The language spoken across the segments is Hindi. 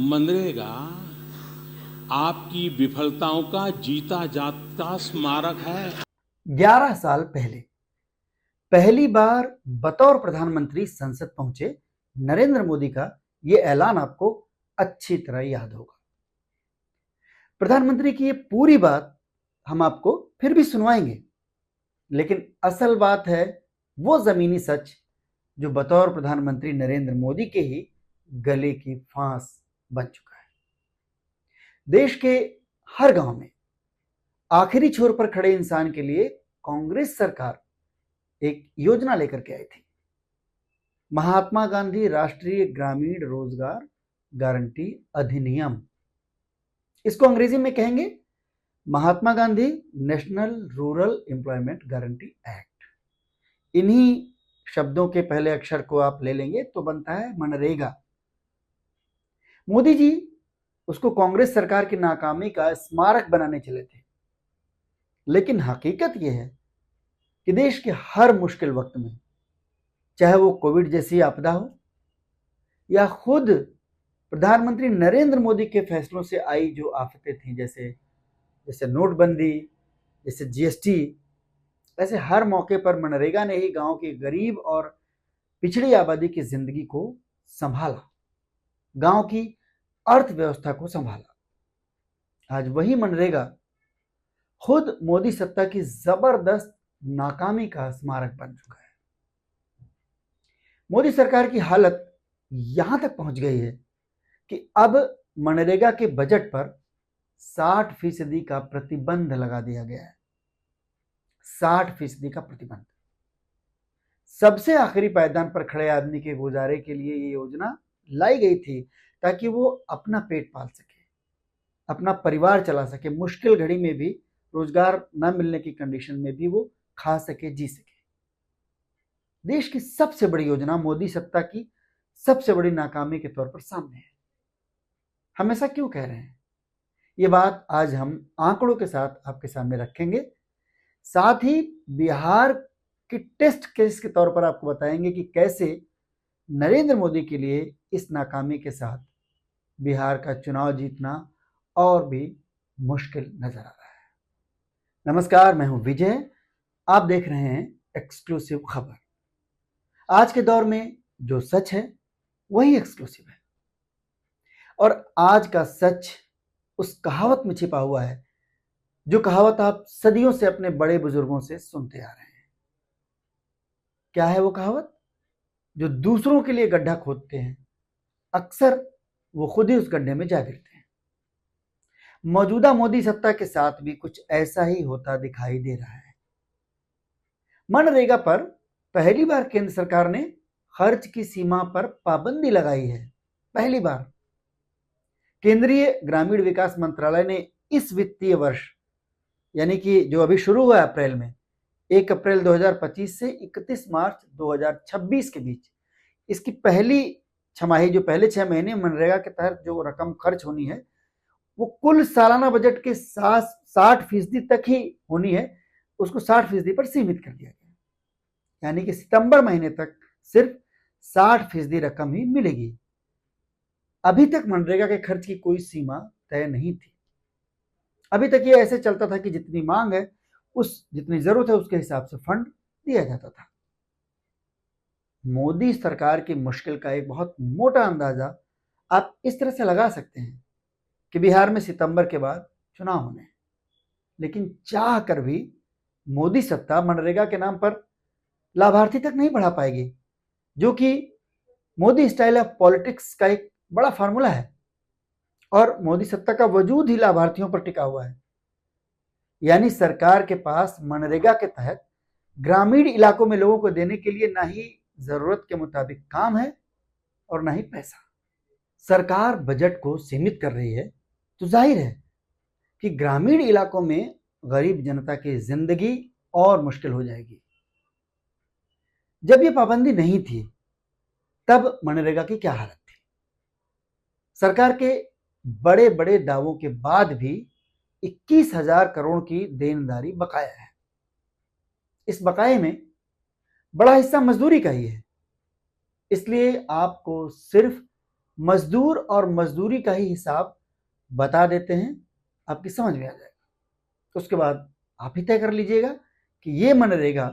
मनरेगा आपकी विफलताओं का जीता जागता स्मारक है। 11 साल पहले पहली बार बतौर प्रधानमंत्री संसद पहुंचे नरेंद्र मोदी का यह ऐलान आपको अच्छी तरह याद होगा। प्रधानमंत्री की ये पूरी बात हम आपको फिर भी सुनवाएंगे, लेकिन असल बात है वो जमीनी सच जो बतौर प्रधानमंत्री नरेंद्र मोदी के ही गले की फांस बन चुका है। देश के हर गांव में आखिरी छोर पर खड़े इंसान के लिए कांग्रेस सरकार एक योजना लेकर के आई थी, महात्मा गांधी राष्ट्रीय ग्रामीण रोजगार गारंटी अधिनियम। इसको अंग्रेजी में कहेंगे Mahatma Gandhi national rural employment guarantee act. इन्हीं शब्दों के पहले अक्षर को आप ले लेंगे तो बनता है मनरेगा। मोदी जी उसको कांग्रेस सरकार की नाकामी का स्मारक बनाने चले थे, लेकिन हकीकत यह है कि देश के हर मुश्किल वक्त में, चाहे वो कोविड जैसी आपदा हो या खुद प्रधानमंत्री नरेंद्र मोदी के फैसलों से आई जो आफतें थी, जैसे नोटबंदी, जैसे जीएसटी, ऐसे हर मौके पर मनरेगा ने ही गांव की गरीब और पिछड़ी आबादी की जिंदगी को संभाला, गांव की अर्थव्यवस्था को संभाला। आज वही मनरेगा खुद मोदी सत्ता की जबरदस्त नाकामी का स्मारक बन चुका है। मोदी सरकार की हालत यहां तक पहुंच गई है कि अब मनरेगा के बजट पर 60% का प्रतिबंध लगा दिया गया है। 60% का प्रतिबंध। सबसे आखिरी पायदान पर खड़े आदमी के गुजारे के लिए ये योजना लाई गई थी ताकि वो अपना पेट पाल सके, अपना परिवार चला सके, मुश्किल घड़ी में भी, रोजगार न मिलने की कंडीशन में भी वो खा सके, जी सके। देश की सबसे बड़ी योजना मोदी सत्ता की सबसे बड़ी नाकामी के तौर पर सामने है। हम ऐसा क्यों कह रहे हैं, ये बात आज हम आंकड़ों के साथ आपके सामने रखेंगे। साथ ही बिहार की टेस्ट केस के तौर पर आपको बताएंगे कि कैसे नरेंद्र मोदी के लिए इस नाकामी के साथ बिहार का चुनाव जीतना और भी मुश्किल नजर आ रहा है। नमस्कार, मैं हूं विजय, आप देख रहे हैं एक्सक्लूसिव खबर। आज के दौर में जो सच है वही एक्सक्लूसिव है, और आज का सच उस कहावत में छिपा हुआ है जो कहावत आप सदियों से अपने बड़े बुजुर्गों से सुनते आ रहे हैं। क्या है वो कहावत? जो दूसरों के लिए गड्ढा खोदते हैं, अक्सर वो खुद ही उस गड्ढे में जा गिरते हैं। मौजूदा मोदी सत्ता के साथ भी कुछ ऐसा ही होता दिखाई दे रहा है। मनरेगा पर पहली बार केंद्र सरकार ने खर्च की सीमा पर पाबंदी लगाई है। पहली बार केंद्रीय ग्रामीण विकास मंत्रालय ने इस वित्तीय वर्ष, यानी कि जो अभी शुरू हुआ अप्रैल में, 1 अप्रैल 2025 से 31 मार्च 2026 के बीच, इसकी पहली छमाही, जो पहले 6 महीने मनरेगा के तहत जो रकम खर्च होनी है वो कुल सालाना बजट के 60% तक ही होनी है, उसको 60% पर सीमित कर दिया गया। यानी कि सितंबर महीने तक सिर्फ 60% रकम ही मिलेगी। अभी तक मनरेगा के खर्च की कोई सीमा तय नहीं थी। अभी तक ये ऐसे चलता था कि जितनी मांग है, जितनी जरूरत है उसके हिसाब से फंड दिया जाता था। मोदी सरकार की मुश्किल का एक बहुत मोटा अंदाजा आप इस तरह से लगा सकते हैं कि बिहार में सितंबर के बाद चुनाव होने हैं, लेकिन चाह कर भी मोदी सत्ता मनरेगा के नाम पर लाभार्थी तक नहीं बढ़ा पाएगी, जो कि मोदी स्टाइल ऑफ पॉलिटिक्स का एक बड़ा फार्मूला है, और मोदी सत्ता का वजूद ही लाभार्थियों पर टिका हुआ है। यानी सरकार के पास मनरेगा के तहत ग्रामीण इलाकों में लोगों को देने के लिए ना ही जरूरत के मुताबिक काम है और ना ही पैसा। सरकार बजट को सीमित कर रही है तो जाहिर है कि ग्रामीण इलाकों में गरीब जनता की जिंदगी और मुश्किल हो जाएगी। जब ये पाबंदी नहीं थी तब मनरेगा की क्या हालत थी? सरकार के बड़े बड़े दावों के बाद भी 21,000 करोड़ की देनदारी बकाया है। इस बकाये में बड़ा हिस्सा मजदूरी का ही है, इसलिए आपको सिर्फ मजदूर और मजदूरी का ही हिसाब बता देते हैं, आपकी समझ में आ जाएगा। उसके बाद आप ही तय कर लीजिएगा कि ये मनरेगा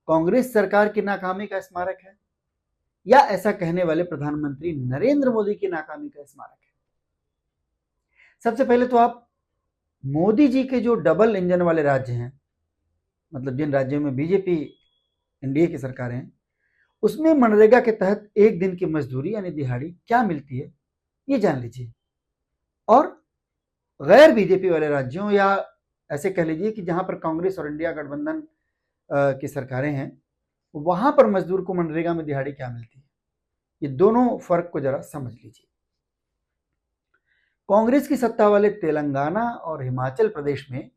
कांग्रेस सरकार की नाकामी का स्मारक है या ऐसा कहने वाले प्रधानमंत्री नरेंद्र मोदी की नाकामी का स्मारक है। सबसे पहले तो आप मोदी जी के जो डबल इंजन वाले राज्य हैं, मतलब जिन राज्यों में बीजेपी एनडीए की सरकारें हैं, उसमें मनरेगा के तहत एक दिन की मजदूरी यानी दिहाड़ी क्या मिलती है ये जान लीजिए। और गैर बीजेपी वाले राज्यों या ऐसे कह लीजिए कि जहां पर कांग्रेस और इंडिया गठबंधन की सरकारें हैं, वहां पर मजदूर को मनरेगा में दिहाड़ी क्या मिलती है, ये दोनों फर्क को जरा समझ लीजिए। कांग्रेस की सत्ता वाले तेलंगाना और हिमाचल प्रदेश में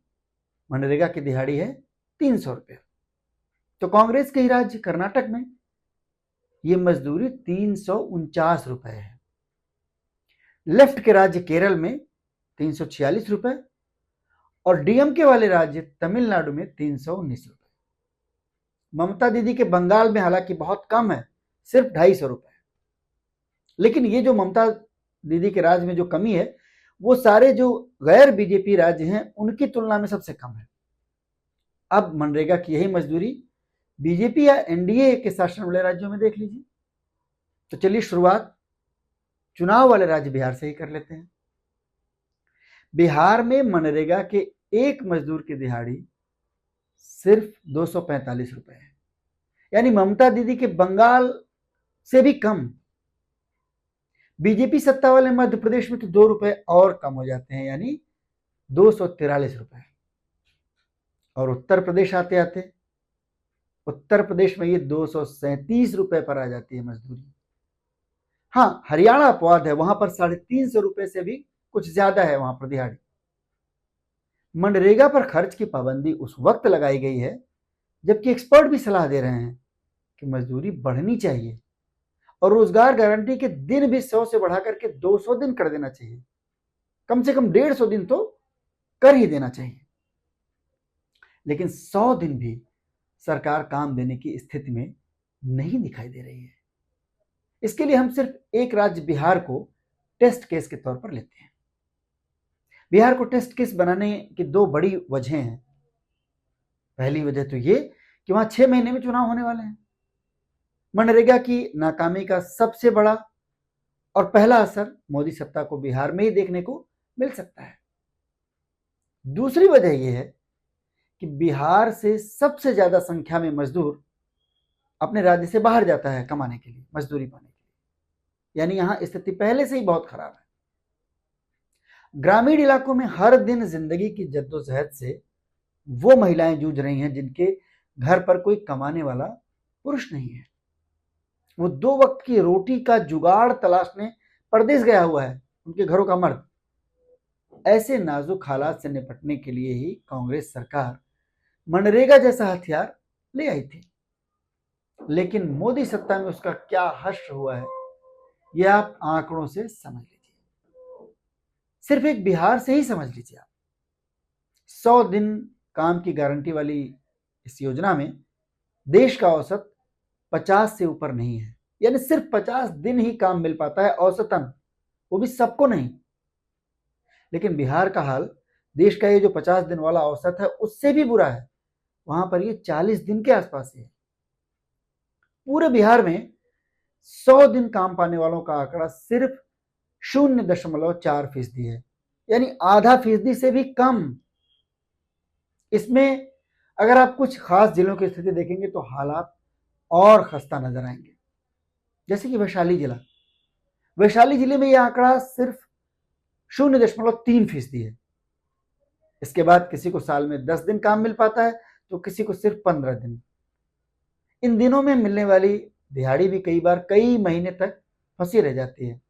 मनरेगा की दिहाड़ी है 300 रुपये। तो कांग्रेस के ही राज्य कर्नाटक में ये मजदूरी 349 रुपए है। लेफ्ट के राज्य केरल में 346 रुपए और डीएमके वाले राज्य तमिलनाडु में 319 रुपए। ममता दीदी के बंगाल में हालांकि बहुत कम है, सिर्फ 250 रुपए। लेकिन ये जो ममता दीदी के राज्य में जो कमी है वो सारे जो गैर बीजेपी राज्य हैं उनकी तुलना में सबसे कम है। अब मनरेगा की यही मजदूरी बीजेपी या एनडीए के शासन वाले राज्यों में देख लीजिए। तो चलिए शुरुआत चुनाव वाले राज्य बिहार से ही कर लेते हैं। बिहार में मनरेगा के एक मजदूर की दिहाड़ी सिर्फ 245 रुपए है, यानी ममता दीदी के बंगाल से भी कम। बीजेपी सत्ता वाले मध्य प्रदेश में तो 2 रुपए और कम हो जाते हैं, यानी 243 रुपए। और उत्तर प्रदेश आते आते उत्तर प्रदेश में ये 237 रुपए पर आ जाती है मजदूरी। हाँ, हरियाणा अपवाद है, वहां पर 350 रुपए से भी कुछ ज्यादा है वहां पर दिहाड़ी। मनरेगा पर खर्च की पाबंदी उस वक्त लगाई गई है जबकि एक्सपर्ट भी सलाह दे रहे हैं कि मजदूरी बढ़नी चाहिए और रोजगार गारंटी के दिन भी 100 से बढ़ा करके 200 दिन कर देना चाहिए। कम से कम 150 दिन तो कर ही देना चाहिए। लेकिन 100 दिन भी सरकार काम देने की स्थिति में नहीं दिखाई दे रही है। इसके लिए हम सिर्फ एक राज्य बिहार को टेस्ट केस के तौर पर लेते हैं। बिहार को टेस्ट केस बनाने की 2 बड़ी वजह हैं। पहली वजह तो ये कि वहां 6 महीने में चुनाव होने वाले हैं। मनरेगा की नाकामी का सबसे बड़ा और पहला असर मोदी सत्ता को बिहार में ही देखने को मिल सकता है। दूसरी वजह यह है कि बिहार से सबसे ज्यादा संख्या में मजदूर अपने राज्य से बाहर जाता है कमाने के लिए, मजदूरी पाने के लिए, यानी यहां स्थिति पहले से ही बहुत खराब है। ग्रामीण इलाकों में हर दिन जिंदगी की जद्दोजहद से वो महिलाएं जूझ रही हैं जिनके घर पर कोई कमाने वाला पुरुष नहीं है। वो 2 वक्त की रोटी का जुगाड़ तलाशने परदेश गया हुआ है, उनके घरों का मर्द। ऐसे नाजुक हालात से निपटने के लिए ही कांग्रेस सरकार मनरेगा जैसा हथियार ले आई थी। लेकिन मोदी सत्ता में उसका क्या हश्र हुआ है यह आप आंकड़ों से समझ लीजिए। सिर्फ एक बिहार से ही समझ लीजिए आप। 100 दिन काम की गारंटी वाली इस योजना में देश का औसत 50 से ऊपर नहीं है, यानी सिर्फ 50 दिन ही काम मिल पाता है औसतन, वो भी सबको नहीं। लेकिन बिहार का हाल देश का ये जो 50 दिन वाला औसत है उससे भी बुरा है। वहां पर ये 40 दिन के आसपास है। पूरे बिहार में 100 दिन काम पाने वालों का आंकड़ा सिर्फ 0.4% है, यानी आधा फीसदी से भी कम। इसमें अगर आप कुछ खास जिलों की स्थिति देखेंगे तो हालात और खस्ता नजर आएंगे। जैसे कि वैशाली जिले में यह आंकड़ा सिर्फ 0.3% है। इसके बाद किसी को साल में 10 दिन काम मिल पाता है तो किसी को सिर्फ 15 दिन। इन दिनों में मिलने वाली दिहाड़ी भी कई बार कई महीने तक फंसी रह जाती है।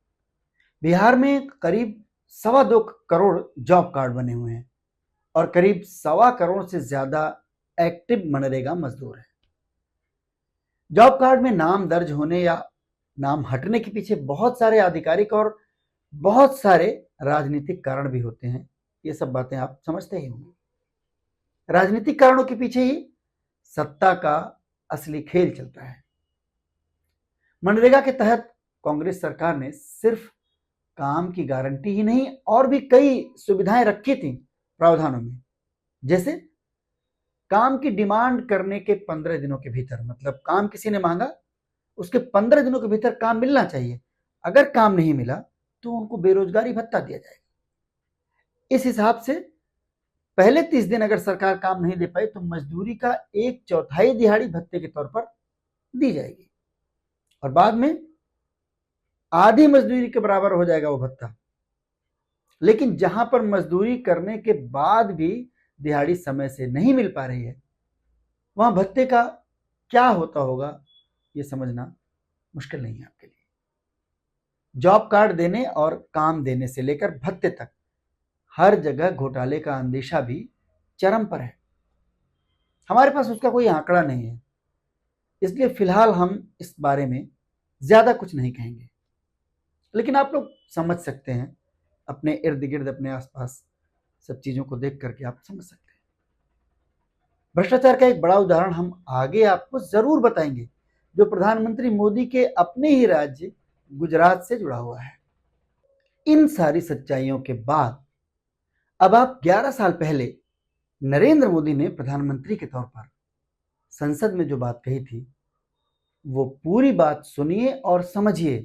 बिहार में करीब 2.25 करोड़ जॉब कार्ड बने हुए हैं और करीब 1.25 करोड़ से ज्यादा एक्टिव मनरेगा मजदूर हैं। जॉब कार्ड में नाम दर्ज होने या नाम हटने के पीछे बहुत सारे आधिकारिक और बहुत सारे राजनीतिक कारण भी होते हैं। ये सब बातें आप समझते ही होंगे। राजनीतिक कारणों के पीछे ही सत्ता का असली खेल चलता है। मनरेगा के तहत कांग्रेस सरकार ने सिर्फ काम की गारंटी ही नहीं और भी कई सुविधाएं रखी थी प्रावधानों में। जैसे काम की डिमांड करने के 15 दिनों के भीतर, मतलब काम किसी ने मांगा, उसके 15 दिनों के भीतर काम मिलना चाहिए। अगर काम नहीं मिला तो उनको बेरोजगारी भत्ता दिया जाएगा। इस हिसाब से पहले 30 दिन अगर सरकार काम नहीं दे पाई तो मजदूरी का 1/4 दिहाड़ी भत्ते के तौर पर दी जाएगी और बाद में आधी मजदूरी के बराबर हो जाएगा वो भत्ता। लेकिन जहां पर मजदूरी करने के बाद भी दिहाड़ी समय से नहीं मिल पा रही है, वहां भत्ते का क्या होता होगा ये समझना मुश्किल नहीं है आपके लिए। जॉब कार्ड देने और काम देने से लेकर भत्ते तक हर जगह घोटाले का अंदेशा भी चरम पर है। हमारे पास उसका कोई आंकड़ा नहीं है, इसलिए फिलहाल हम इस बारे में ज्यादा कुछ नहीं कहेंगे। लेकिन आप लोग समझ सकते हैं, अपने इर्द गिर्द अपने आसपास सब चीजों को देख करके आप समझ सकते हैं। भ्रष्टाचार का एक बड़ा उदाहरण हम आगे आपको जरूर बताएंगे, जो प्रधानमंत्री मोदी के अपने ही राज्य गुजरात से जुड़ा हुआ है। इन सारी सच्चाइयों के बाद अब आप 11 साल पहले नरेंद्र मोदी ने प्रधानमंत्री के तौर पर संसद में जो बात कही थी, वो पूरी बात सुनिए और समझिए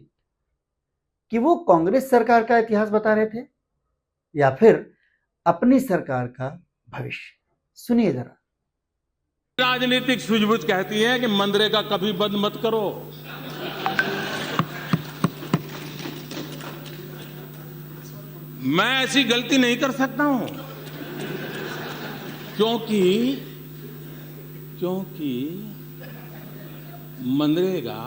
कि वो कांग्रेस सरकार का इतिहास बता रहे थे या फिर अपनी सरकार का भविष्य। सुनिए जरा। राजनीतिक सूझबूझ कहती है कि मनरेगा कभी बंद मत करो। मैं ऐसी गलती नहीं कर सकता हूं क्योंकि मनरेगा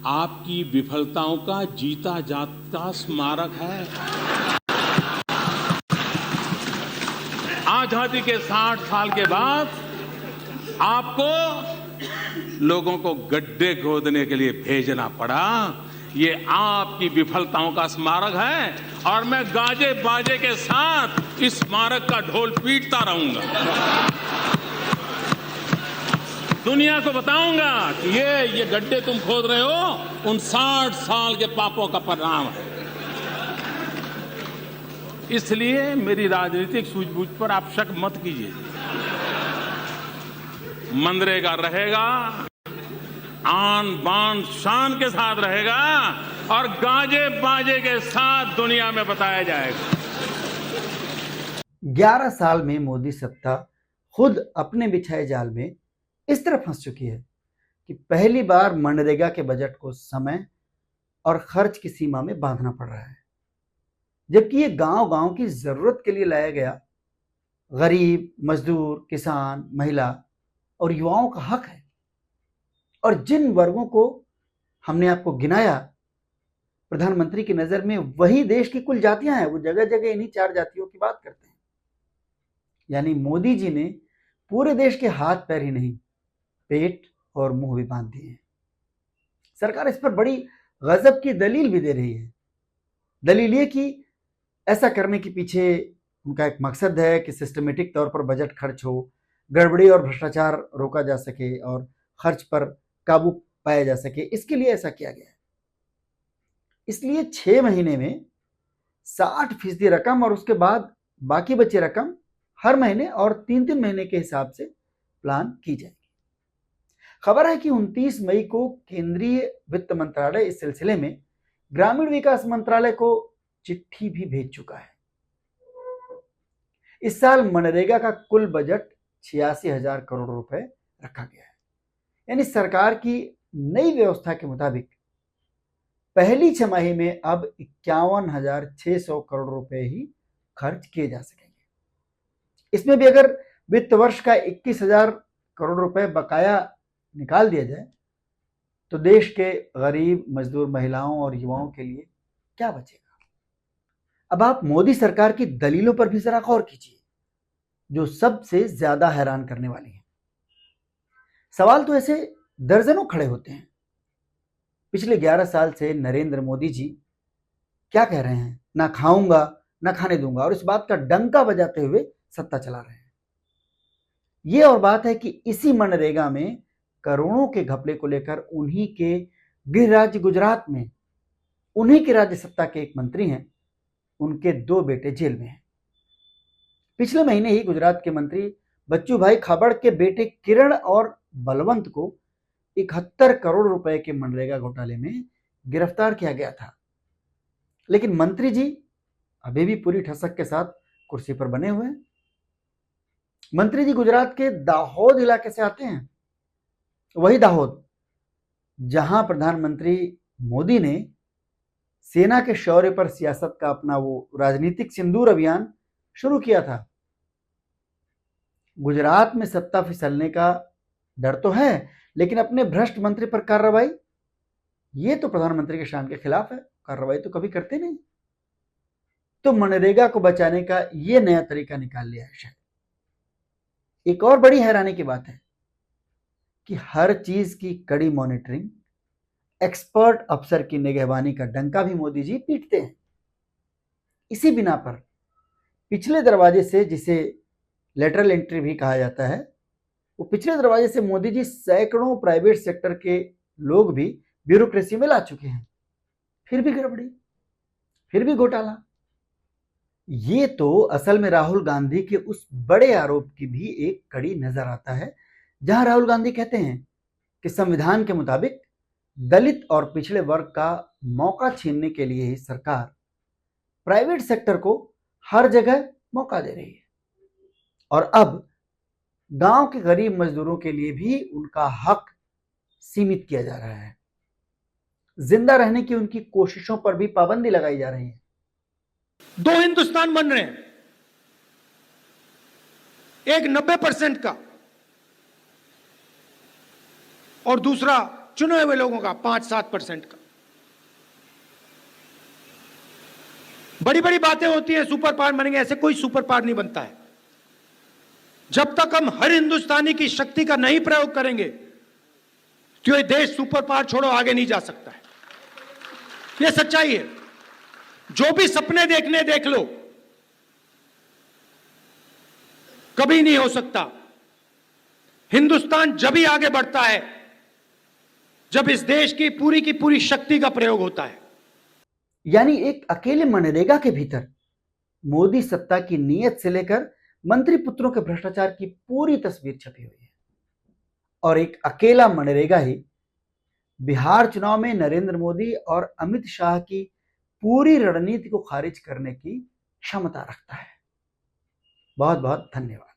आपकी विफलताओं का जीता जागता स्मारक है। आजादी के 60 साल के बाद आपको लोगों को गड्ढे खोदने के लिए भेजना पड़ा। ये आपकी विफलताओं का स्मारक है और मैं गाजे बाजे के साथ इस स्मारक का ढोल पीटता रहूंगा। दुनिया को बताऊंगा कि ये गड्ढे तुम खोद रहे हो, उन 60 साल के पापों का परिणाम है। इसलिए मेरी राजनीतिक सूझबूझ पर आप शक मत कीजिए। मनरेगा रहेगा, आन बान शान के साथ रहेगा और गाजे बाजे के साथ दुनिया में बताया जाएगा। 11 साल में मोदी सत्ता खुद अपने बिछाए जाल में इस तरह फंस चुकी है कि पहली बार मनरेगा के बजट को समय और खर्च की सीमा में बांधना पड़ रहा है, जबकि ये गांव-गांव की जरूरत के लिए लाया गया गरीब, मजदूर, किसान, महिला और युवाओं का हक है। और जिन वर्गों को हमने आपको गिनाया, प्रधानमंत्री की नजर में वही देश की कुल जातियां हैं। वो जगह जगह इन्हीं 4 जातियों की बात करते हैं। यानी मोदी जी ने पूरे देश के हाथ पैर ही नहीं, पेट और मुंह भी बांध दिए हैं। सरकार इस पर बड़ी गजब की दलील भी दे रही है। दलील ये कि ऐसा करने के पीछे उनका एक मकसद है कि सिस्टमेटिक तौर पर बजट खर्च हो, गड़बड़ी और भ्रष्टाचार रोका जा सके और खर्च पर काबू पाया जा सके, इसके लिए ऐसा किया गया है। इसलिए 6 महीने में 60% रकम और उसके बाद बाकी बची रकम हर महीने और 3-3 महीने के हिसाब से प्लान की जाएगी। खबर है कि 29 मई को केंद्रीय वित्त मंत्रालय इस सिलसिले में ग्रामीण विकास मंत्रालय को चिट्ठी भी भेज चुका है। इस साल मनरेगा का कुल बजट 86,000 करोड़ रुपए रखा गया है। यानी सरकार की नई व्यवस्था के मुताबिक पहली छमाही में अब 51,600 करोड़ रुपए ही खर्च किए जा सकेंगे। इसमें भी अगर वित्त वर्ष का 21,000 करोड़ रुपए बकाया निकाल दिया जाए तो देश के गरीब, मजदूर, महिलाओं और युवाओं के लिए क्या बचेगा। अब आप मोदी सरकार की दलीलों पर भी जरा गौर कीजिए, जो सबसे ज्यादा हैरान करने वाली है। सवाल तो ऐसे दर्जनों खड़े होते हैं। पिछले 11 साल से नरेंद्र मोदी जी क्या कह रहे हैं? ना खाऊंगा ना खाने दूंगा, और इस बात का डंका बजाते हुए सत्ता चला रहे हैं। ये और बात है कि इसी मनरेगा में करोड़ों के घपले को लेकर उन्हीं के गृह राज्य गुजरात में उन्हीं की राज्य सत्ता के एक मंत्री हैं, उनके 2 बेटे जेल में हैं। पिछले महीने ही गुजरात के मंत्री बच्चूभाई खाबड़ के बेटे किरण और बलवंत को 71 करोड़ रुपए के मनरेगा घोटाले में गिरफ्तार किया गया था। लेकिन मंत्री जी अभी भी पूरी ठसक के साथ कुर्सी पर बने हुए हैं। मंत्री जी गुजरात के दाहोद इलाके से आते हैं, वही दाहोद जहां प्रधानमंत्री मोदी ने सेना के शौर्य पर सियासत का अपना वो राजनीतिक सिंदूर अभियान शुरू किया था। गुजरात में सत्ता फिसलने का डर तो है, लेकिन अपने भ्रष्ट मंत्री पर कार्रवाई, ये तो प्रधानमंत्री के शान के खिलाफ है। कार्रवाई तो कभी करते नहीं। तो मनरेगा को बचाने का ये नया तरीका निकाल लिया है शायद। एक और बड़ी हैरानी की बात है कि हर चीज की कड़ी मॉनिटरिंग, एक्सपर्ट अफसर की निगहबानी का डंका भी मोदी जी पीटते हैं। इसी बिना पर पिछले दरवाजे से, जिसे लेटरल एंट्री भी कहा जाता है, वो पिछले दरवाजे से मोदी जी सैकड़ों प्राइवेट सेक्टर के लोग भी ब्यूरोक्रेसी में ला चुके हैं। फिर भी गड़बड़ी, फिर भी घोटाला। ये तो असल में राहुल गांधी के उस बड़े आरोप की भी एक कड़ी नजर आता है, जहां राहुल गांधी कहते हैं कि संविधान के मुताबिक दलित और पिछड़े वर्ग का मौका छीनने के लिए ही सरकार प्राइवेट सेक्टर को हर जगह मौका दे रही है, और अब गांव के गरीब मजदूरों के लिए भी उनका हक सीमित किया जा रहा है। जिंदा रहने की उनकी कोशिशों पर भी पाबंदी लगाई जा रही है। 2 हिंदुस्तान बन रहे हैं, एक 90% का और दूसरा चुने हुए लोगों का 5-7% का। बड़ी बड़ी बातें होती हैं, सुपर पावर बनेंगे, ऐसे कोई सुपर पावर नहीं बनता है। जब तक हम हर हिंदुस्तानी की शक्ति का नहीं प्रयोग करेंगे तो ये देश सुपर पावर छोड़ो आगे नहीं जा सकता है। ये सच्चाई है। जो भी सपने देखने देख लो, कभी नहीं हो सकता। हिंदुस्तान जब ही आगे बढ़ता है जब इस देश की पूरी शक्ति का प्रयोग होता है। यानी एक अकेले मनरेगा के भीतर मोदी सत्ता की नीयत से लेकर मंत्री पुत्रों के भ्रष्टाचार की पूरी तस्वीर छपी हुई है। और एक अकेला मनरेगा ही बिहार चुनाव में नरेंद्र मोदी और अमित शाह की पूरी रणनीति को खारिज करने की क्षमता रखता है। बहुत बहुत धन्यवाद।